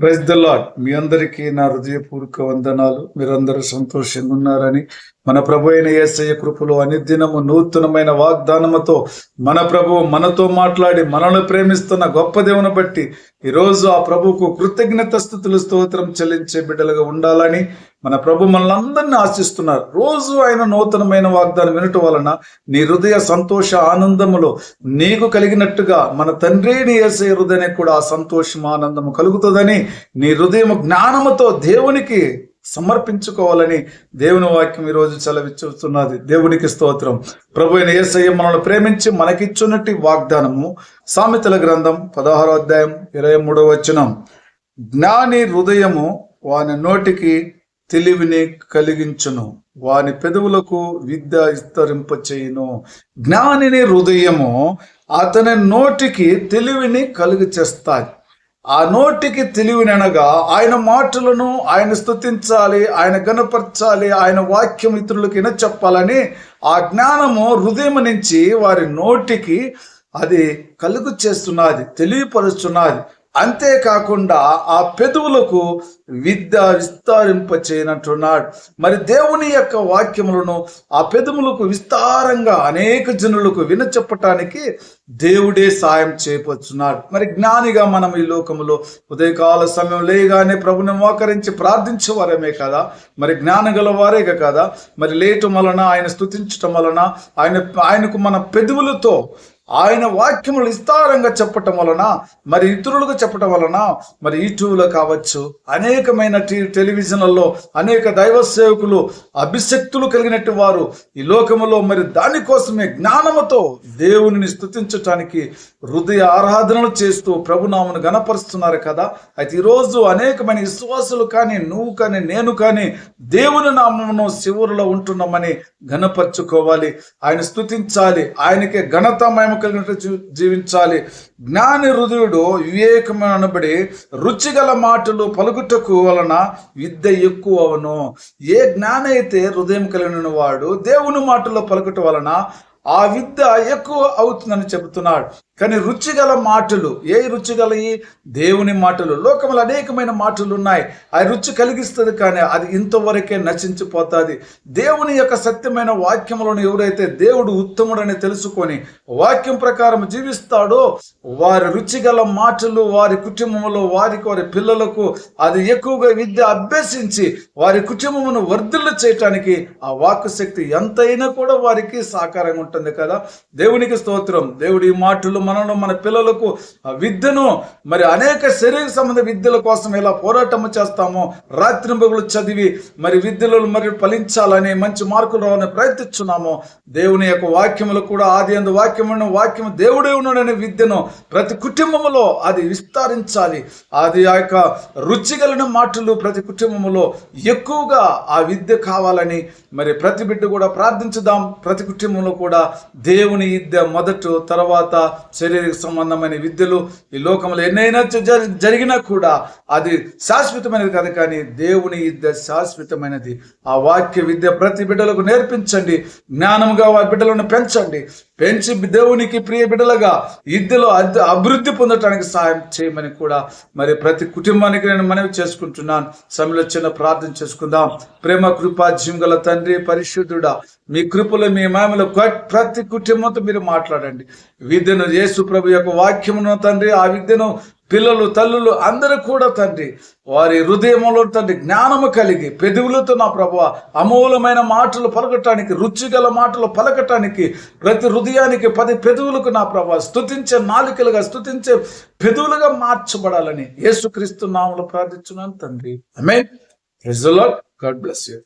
Praise the lord. మీ అందరికీ నా హృదయపూర్వక వందనాలు. మీరందరూ సంతోషంగా ఉన్నారని, మన ప్రభు అయిన యేసయ్య కృపలో అనుదినము నూతనమైన వాగ్దానముతో మన ప్రభు మనతో మాట్లాడి మనల్ని ప్రేమిస్తున్న గొప్ప దేవుని బట్టి ఈరోజు ఆ ప్రభువుకు కృతజ్ఞత స్తుతులు స్తోత్రం చెల్లించే బిడ్డలుగా ఉండాలని మన ప్రభు మనల్ని అందరినీ ఆశిస్తున్నారు. రోజు ఆయన నూతనమైన వాగ్దానం వినటం వలన నీ హృదయ సంతోష ఆనందములో నీకు కలిగినట్టుగా మన తండ్రి నీ యేసయ్య హృదయానికి కూడా ఆ సంతోషం ఆనందము కలుగుతుందని, నీ హృదయం జ్ఞానముతో దేవునికి సమర్పించుకోవాలని దేవుని వాక్యం ఈరోజు సెలవిస్తున్నది. దేవునికి స్తోత్రం. ప్రభు అయిన యేసయ్య మనల్ని ప్రేమించి మనకిచ్చున్నట్టి వాగ్దానము సామెతల గ్రంథం 16వ అధ్యాయం 23వ వచనం. జ్ఞాని హృదయము వాని నోటికి తెలివిని కలిగించును, వాని పెదవులకు విద్య విస్తరింపచేయును. జ్ఞానిని హృదయము అతని నోటికి తెలివిని కలుగు చేస్తాయి. ఆ నోటికి తెలివిననగా ఆయన మాటలను ఆయన స్తుతించాలి, ఆయన గణపరచాలి, ఆయన వాక్యం ఇతరులకు చెప్పాలని ఆ జ్ఞానము హృదయం నుంచి వారి నోటికి అది కలుగు చేస్తున్నది, తెలియపరుస్తున్నది. అంతేకాకుండా ఆ పెదవులకు విద్య విస్తరింపచేయనంటున్నాడు. మరి దేవుని యొక్క వాక్యములను ఆ పెదవులకు విస్తారంగా అనేక జనులకు వినచెప్పటానికి దేవుడే సాయం చేయవచ్చున్నాడు. మరి జ్ఞానిగా మనం ఈ లోకములో ఉదయకాల సమయం లేగానే ప్రభుని మోకరించి ప్రార్థించేవారమే కదా, మరి జ్ఞానం గల వారే కదా. మరి లేయటం వలన, ఆయన స్తుతించటం వలన, ఆయనకు మన పెదవులతో ఆయన వాక్యములు విస్తారంగా చెప్పటం వలన, మరి ఇతరులకు చెప్పటం వలన, మరి యూట్యూబ్లో కావచ్చు, అనేకమైన టెలివిజన్లలో అనేక దైవ సేవకులు అభిషక్తులు కలిగినట్టు వారు ఈ లోకములో మరి దానికోసమే జ్ఞానముతో దేవుని స్తుతించటానికి హృదయ ఆరాధనలు చేస్తూ ప్రభునామను గణపరుస్తున్నారు కదా. అయితే ఈరోజు అనేకమైన విశ్వాసులు కానీ, నువ్వు కానీ, నేను కానీ దేవుని నామమును శివురులో ఉంటున్నామని గణపరుచుకోవాలి, ఆయన స్తుతించాలి, ఆయనకే ఘనత కలిగినట్టు జీవించాలి. జ్ఞాని హృదయుడు వివేకమైన అనబడి రుచిగల మాటలు పలుకుటకు వలన విద్య ఎక్కువ అవును. ఏ జ్ఞాని అయితే హృదయం కలిగిన వాడు దేవుని మాటల్లో పలుకుట వలన ఆ విద్య ఎక్కువ అవుతుందని చెబుతున్నాడు. కానీ రుచిగల మాటలు, ఏ రుచిగలయి? దేవుని మాటలు. లోకంలో అనేకమైన మాటలు ఉన్నాయి, ఆ రుచి కలిగిస్తుంది, కానీ అది ఇంతవరకే నశించిపోతుంది. దేవుని యొక్క సత్యమైన వాక్యములను ఎవరైతే దేవుడు ఉత్తముడని తెలుసుకొని వాక్యం ప్రకారం జీవిస్తాడో వారి రుచిగల మాటలు వారి కుటుంబంలో వారి పిల్లలకు అది ఎక్కువగా విద్య అభ్యసించి వారి కుటుంబమును వర్ధిల్లు చేయటానికి ఆ వాక్కు శక్తి ఎంతైనా కూడా వారికి సహకారంగా ఉంటుంది కదా. దేవునికి స్తోత్రం. దేవుడి మాటలు మనను, మన పిల్లలకు విద్యను, మరి అనేక శరీర సంబంధ విద్యల కోసం ఎలా పోరాటం చేస్తామో, రాత్రింబగలు చదివి మరి విద్యలో మరి ఫలించాలని, మంచి మార్కులు రావాలని ప్రయత్నిస్తున్నామో, దేవుని యొక్క వాక్యములు కూడా ఆది అందు వాక్యము దేవుడే ఉన్నాడనే విద్యను ప్రతి కుటుంబంలో అది విస్తరించాలి. అది ఆ యొక్క రుచిగలిగిన మాటలు ప్రతి కుటుంబంలో ఎక్కువగా ఆ విద్య కావాలని మరి ప్రతి బిడ్డ కూడా ప్రార్థించుదాం. ప్రతి కుటుంబంలో కూడా దేవుని విద్య మొదట, తర్వాత శారీరక సంబంధమైన విద్యలు ఈ లోకంలో ఎన్నైనా జరిగినా కూడా అది శాశ్వతమైనది కాదు, కానీ దేవుని విద్య శాశ్వతమైనది. ఆ వాక్య విద్య ప్రతి బిడ్డలకు నేర్పించండి, జ్ఞానముగా వారి బిడ్డలను పెంచండి, పెంచి దేవునికి ప్రియ బిడ్డలుగా విద్యలో అభివృద్ధి పొందటానికి సహాయం చేయమని కూడా మరి ప్రతి కుటుంబానికి నేను మనవి చేసుకుంటున్నాను. సమయంలో చిన్న ప్రార్థన చేసుకుందాం. ప్రేమ కృపా జీవగల తండ్రి, పరిశుద్ధుడా, మీ కృపలో మీ మామలో ప్రతి కుటుంబంతో మీరు మాట్లాడండి. విద్యను యేసు ప్రభు యొక్క వాక్యమును తండ్రి, ఆ విద్యను పిల్లలు, తల్లులు అందరూ కూడా తండ్రి వారి హృదయంలో తండ్రి జ్ఞానము కలిగి పెదవులతో నా ప్రభువా అమూలమైన మాటలు పలకటానికి, రుచిగల మాటలు పలకటానికి ప్రతి హృదయానికి 10 పెదవులకు నా ప్రభువా స్తుతించే నాలుకలుగా, స్తుతించే పెదవులుగా మార్చబడాలని యేసుక్రీస్తు నామములో ప్రార్థిస్తున్నాను తండ్రి. Amen. Praise the lord. God bless you.